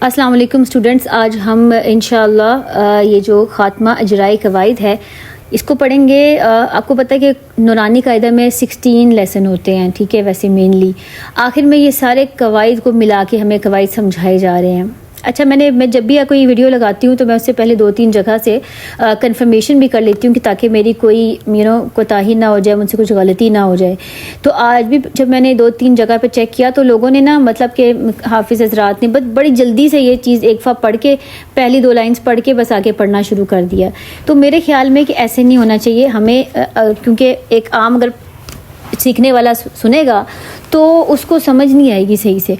السلام علیکم اسٹوڈنٹس، آج ہم انشاءاللہ یہ جو خاتمہ اجرائے قواعد ہے اس کو پڑھیں گے۔ آپ کو پتہ ہے کہ نورانی قاعدہ میں 16 لیسن ہوتے ہیں، ٹھیک ہے، ویسے مینلی آخر میں یہ سارے قواعد کو ملا کے ہمیں قواعد سمجھائے جا رہے ہیں۔ اچھا، میں جب بھی کوئی ویڈیو لگاتی ہوں تو میں اس سے پہلے 2-3 جگہ سے کنفرمیشن بھی کر لیتی ہوں کہ تاکہ میری کوئی کوتاہی نہ ہو جائے، مجھ سے کچھ غلطی نہ ہو جائے۔ تو آج بھی جب میں نے 2-3 جگہ پہ چیک کیا تو لوگوں نے مطلب کہ حافظ حضرات نے بڑی جلدی سے یہ چیز ایک دفعہ پڑھ کے پہلی 2 لائنز پڑھ کے بس آگے پڑھنا شروع کر دیا۔ تو میرے خیال میں کہ ایسے نہیں ہونا چاہیے ہمیں، کیونکہ ایک عام اگر سیکھنے والا سنے گا تو اس کو سمجھ نہیں آئے گی صحیح سے۔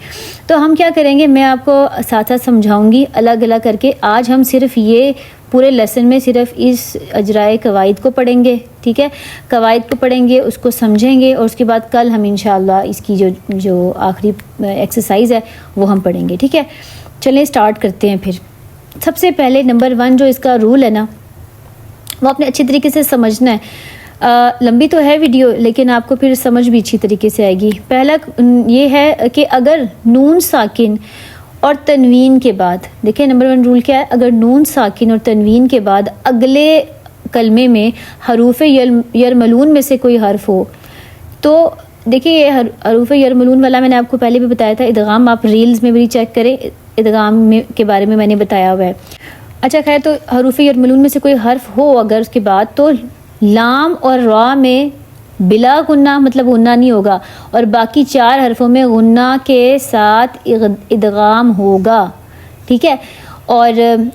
تو ہم کیا کریں گے، میں آپ کو ساتھ ساتھ سمجھاؤں گی الگ الگ کر کے۔ آج ہم صرف یہ پورے لیسن میں صرف اس اجرائے قواعد کو پڑھیں گے، ٹھیک ہے، قواعد کو پڑھیں گے، اس کو سمجھیں گے، اور اس کے بعد کل ہم انشاءاللہ اس کی جو آخری ایکسرسائز ہے وہ ہم پڑھیں گے، ٹھیک ہے۔ چلیں اسٹارٹ کرتے ہیں۔ پھر سب سے پہلے نمبر 1 جو اس کا رول ہے نا، وہ آپ نے اچھی طریقے سے سمجھنا ہے۔ لمبی تو ہے ویڈیو لیکن آپ کو پھر سمجھ بھی اچھی طریقے سے آئے گی۔ پہلا یہ ہے کہ اگر نون ساکن اور تنوین کے بعد، دیکھیں نمبر 1 رول کیا ہے، اگر نون ساکن اور تنوین کے بعد اگلے کلمے میں حروف یرملون میں سے کوئی حرف ہو تو دیکھیں یہ حروف یرملون والا میں نے آپ کو پہلے بھی بتایا تھا، ادغام آپ ریلز میں بھی چیک کریں، ادغام کے بارے میں نے بتایا ہوا ہے۔ اچھا خیر، تو حروف یرملون میں سے کوئی حرف ہو اگر اس کے بعد تو لام اور را میں بلا غنہ، مطلب غنہ نہیں ہوگا، اور باقی 4 حرفوں میں غنہ کے ساتھ ادغام ہوگا، ٹھیک ہے۔ اور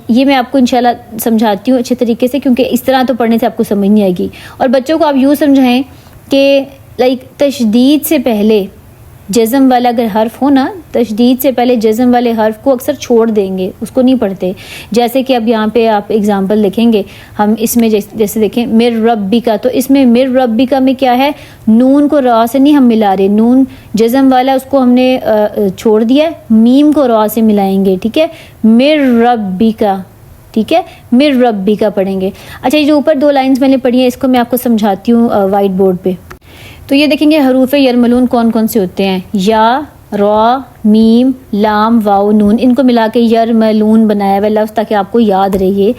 یہ میں آپ کو انشاءاللہ سمجھاتی ہوں اچھے طریقے سے، کیونکہ اس طرح تو پڑھنے سے آپ کو سمجھ نہیں آئے گی۔ اور بچوں کو آپ یوں سمجھائیں کہ تشدید سے پہلے جزم والا اگر حرف ہو نا، تشدید سے پہلے جزم والے حرف کو اکثر چھوڑ دیں گے، اس کو نہیں پڑھتے۔ جیسے کہ اب یہاں پہ آپ اگزامپل دیکھیں گے، ہم اس میں جیسے دیکھیں مر ربی کا، تو اس میں مر ربی کا میں کیا ہے، نون کو را سے نہیں ہم ملا رہے، نون جزم والا اس کو ہم نے چھوڑ دیا ہے، میم کو را سے ملائیں گے، ٹھیک ہے، مر ربی کا، ٹھیک ہے، مر ربی کا پڑھیں گے۔ اچھا، یہ جو اوپر 2 لائنز میں نے پڑھی ہیں اس کو میں آپ کو سمجھاتی ہوں وائٹ بورڈ پہ۔ تو یہ دیکھیں گے حروف یرملون کون کون سے ہوتے ہیں، یا، را، میم، لام، واو، نون، ان کو ملا کے یرملون بنایا ہوا لفظ تاکہ آپ کو یاد رہے یہ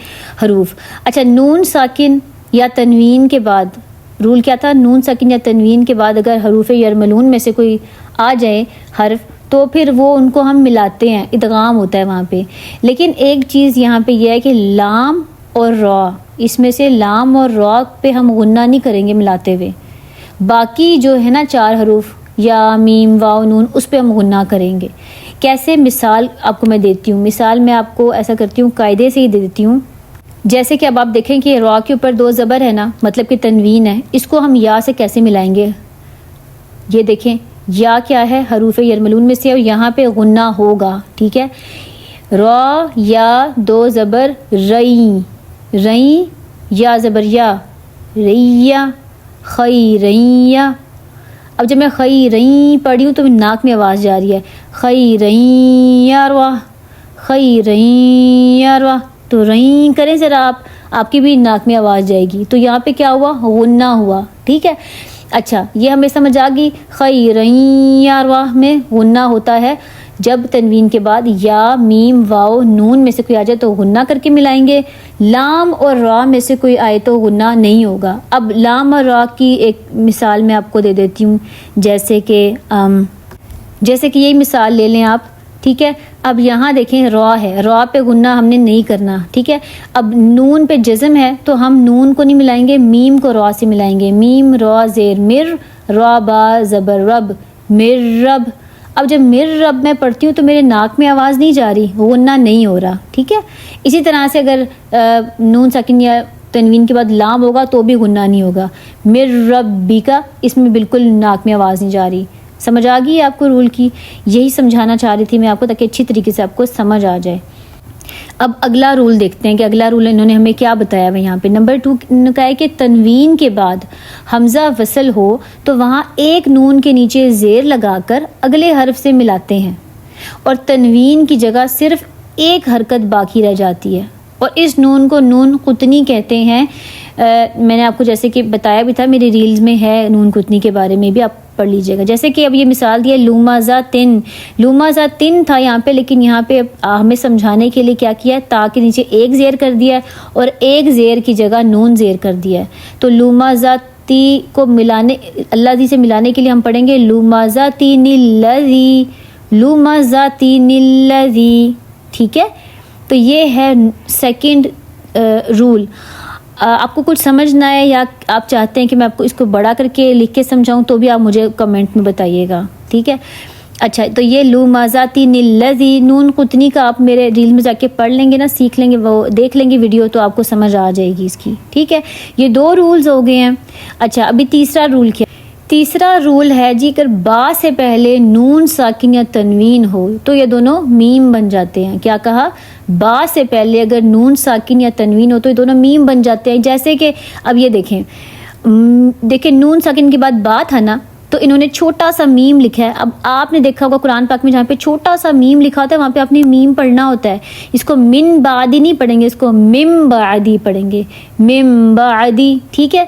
حروف۔ اچھا، نون ساکن یا تنوین کے بعد رول کیا تھا، نون ساکن یا تنوین کے بعد اگر حروف یرملون میں سے کوئی آ جائے حرف تو پھر وہ ان کو ہم ملاتے ہیں، ادغام ہوتا ہے وہاں پہ۔ لیکن ایک چیز یہاں پہ یہ ہے کہ لام اور را، اس میں سے لام اور را پہ ہم غنہ نہیں کریں گے ملاتے ہوئے، باقی جو ہے نا 4 حروف یا، میم، واو، نون، اس پہ ہم غنہ کریں گے۔ کیسے، مثال آپ کو میں دیتی ہوں، مثال میں آپ کو ایسا کرتی ہوں، قاعدے سے ہی دے دیتی ہوں۔ جیسے کہ اب آپ دیکھیں کہ را کے اوپر 2 زبر ہے نا، مطلب کہ تنوین ہے، اس کو ہم یا سے کیسے ملائیں گے، یہ دیکھیں یا کیا ہے، حروف یرملون میں سے، اور یہاں پہ غنہ ہوگا، ٹھیک ہے، را یا 2 زبر رئی، رئی، یا زبر یا، ریا، خیریا۔ اب جب میں خیرین پڑھی ہوں تو ناک میں آواز جا رہی ہے، خیریا، خیریا، تو رین کریں ذرا آپ کی بھی ناک میں آواز جائے گی، تو یہاں پہ کیا ہوا، غنہ ہوا، ٹھیک ہے۔ اچھا، یہ ہمیں سمجھ آ گئی، خیریا میں غنہ ہوتا ہے جب تنوین کے بعد یا، میم، واو، نون میں سے کوئی آ جائے تو غنہ کر کے ملائیں گے، لام اور را میں سے کوئی آئے تو غنہ نہیں ہوگا۔ اب لام اور را کی ایک مثال میں آپ کو دے دیتی ہوں، جیسے کہ یہی مثال لے لیں آپ، ٹھیک ہے۔ اب یہاں دیکھیں را ہے، را پہ غنہ ہم نے نہیں کرنا، ٹھیک ہے۔ اب نون پہ جزم ہے تو ہم نون کو نہیں ملائیں گے، میم کو را سے ملائیں گے، میم، را، زیر، مر، را، با، زبر، رب، مر رب۔ اب جب مر رب میں پڑھتی ہوں تو میرے ناک میں آواز نہیں جا رہی، غنہ نہیں ہو رہا، ٹھیک ہے۔ اسی طرح سے اگر نون ساکن یا تنوین کے بعد لام ہوگا تو بھی غنہ نہیں ہوگا، مر ربی کا، اس میں بالکل ناک میں آواز نہیں جا رہی۔ سمجھ آ گئی آپ کو رول کی، یہی سمجھانا چاہ رہی تھی میں آپ کو تاکہ اچھی طریقے سے آپ کو سمجھ آ جائے۔ اب اگلا رول دیکھتے ہیں کہ اگلا رول انہوں نے ہمیں کیا بتایا ہے یہاں پہ۔ نمبر 2 نے کہا ہے کہ تنوین کے بعد حمزہ وصل ہو تو وہاں ایک نون کے نیچے زیر لگا کر اگلے حرف سے ملاتے ہیں، اور تنوین کی جگہ صرف ایک حرکت باقی رہ جاتی ہے، اور اس نون کو نون قطنی کہتے ہیں۔ میں نے آپ کو جیسے کہ بتایا بھی تھا، میری ریلز میں ہے نون قطنی کے بارے میں بھی، آپ پڑھ لیجیے گا. جیسے کہ اب یہ مثال دی ہے لومازاتن، لومازاتن تھا یہاں پہ، لیکن یہاں پہ ہمیں سمجھانے کے لیے کیا کیا ہے، تا کے نیچے ایک زیر کر دیا ہے اور ایک زیر کی جگہ نون زیر کر دیا ہے. تو لومازاتی کو ملانے، اللہ دی سے ملانے کے لیے ہم پڑھیں گے لومازاتین الذی، لومازاتین الذی. ٹھیک ہے، تو یہ ہے سیکنڈ رول. آپ کو کچھ سمجھنا ہے یا آپ چاہتے ہیں کہ میں آپ کو اس کو بڑا کر کے لکھ کے سمجھاؤں تو بھی آپ مجھے کمنٹ میں بتائیے گا. ٹھیک ہے، اچھا تو یہ لومازاتین الذی، نون قطنی کا آپ میرے ریل میں جا کے پڑھ لیں گے نا، سیکھ لیں گے، وہ دیکھ لیں گے ویڈیو تو آپ کو سمجھ آ جائے گی اس کی. ٹھیک ہے، یہ 2 رولز ہو گئے ہیں. اچھا ابھی تیسرا رول کیا؟ تیسرا رول ہے جی اگر با سے پہلے نون ساکن یا تنوین ہو تو یہ دونوں میم بن جاتے ہیں. کیا کہا؟ با سے پہلے اگر نون ساکن یا تنوین ہو تو یہ دونوں میم بن جاتے ہیں. جیسے کہ اب یہ دیکھیں نون ساکن کے بعد با تھا نا، تو انہوں نے چھوٹا سا میم لکھا ہے. اب آپ نے دیکھا ہوگا قرآن پاک میں جہاں پہ چھوٹا سا میم لکھا ہوتا ہے وہاں پہ آپ نے میم پڑھنا ہوتا ہے. اس کو من بعدی نہیں پڑھیں گے، اس کو مم بعدی پڑھیں گے، مم بعدی. ٹھیک ہے،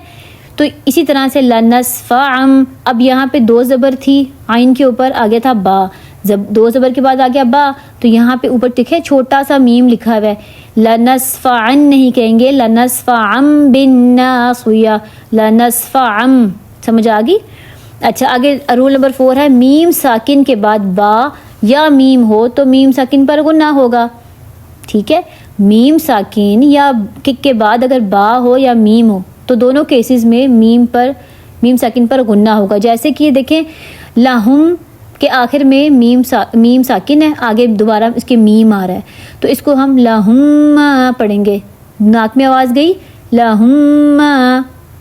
تو اسی طرح سے لنصفعم، اب یہاں پہ 2 زبر تھی عین کے اوپر، آگے تھا با، جب 2 زبر کے بعد آ گیا با تو یہاں پہ اوپر دیکھیں چھوٹا سا میم لکھا ہوا ہے. لنصفعن نہیں کہیں گے، لنصفعم بالناصیہ، لنصفعم. سمجھ آ گئی؟ اچھا آگے رول نمبر 4 ہے میم ساکن کے بعد با یا میم ہو تو میم ساکن پر غنہ ہوگا. ٹھیک ہے، میم ساکن یا کے بعد اگر با ہو یا میم ہو تو دونوں کیسز میں میم ساکن پر غنہ ہوگا. جیسے کہ دیکھیں لہم کے آخر میں میم ساکن ہے، آگے دوبارہ اس کے میم آ رہا ہے تو اس کو ہم لہم پڑھیں گے. ناک میں آواز گئی، لہم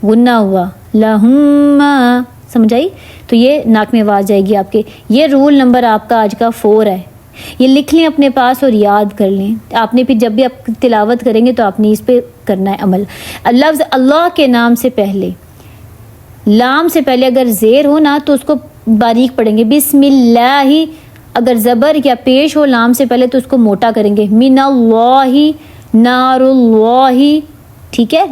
غنہ ہوا، لہم. سمجھ آئی؟ تو یہ ناک میں آواز جائے گی آپ کے. یہ رول نمبر آپ کا آج کا 4 ہے. یہ لکھ لیں اپنے پاس اور یاد کر لیں. آپ نے پھر جب بھی آپ تلاوت کریں گے تو آپ نے اس پہ کرنا ہے عمل. لفظ اللہ کے نام سے پہلے، لام سے پہلے اگر زیر ہو نا تو اس کو باریک پڑھیں گے، بسم اللہ. اگر زبر یا پیش ہو لام سے پہلے تو اس کو موٹا کریں گے، من اللہ، نار اللہ. ٹھیک ہے،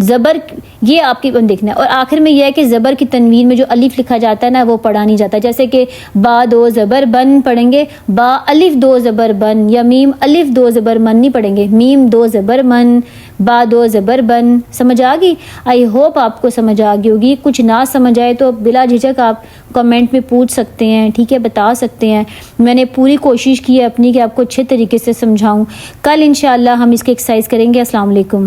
زبر یہ آپ کی دیکھنا ہے. اور آخر میں یہ ہے کہ زبر کی تنوین میں جو الف لکھا جاتا ہے نا وہ پڑھا نہیں جاتا. جیسے کہ با 2 زبر بن پڑھیں گے، با الف 2 زبر بن، یا میم الف 2 زبر من نہیں پڑھیں گے، میم 2 زبر من، با 2 زبر بن. سمجھ آ گئی؟ آئی ہوپ آپ کو سمجھ آ گئی ہوگی. کچھ نہ سمجھ آئے تو بلا جھجک آپ کمنٹ میں پوچھ سکتے ہیں. ٹھیک ہے، بتا سکتے ہیں. میں نے پوری کوشش کی ہے اپنی کہ آپ کو اچھے طریقے سے سمجھاؤں. کل انشاءاللہ ہم اس کی ایکسرسائز کریں گے. السلام علیکم.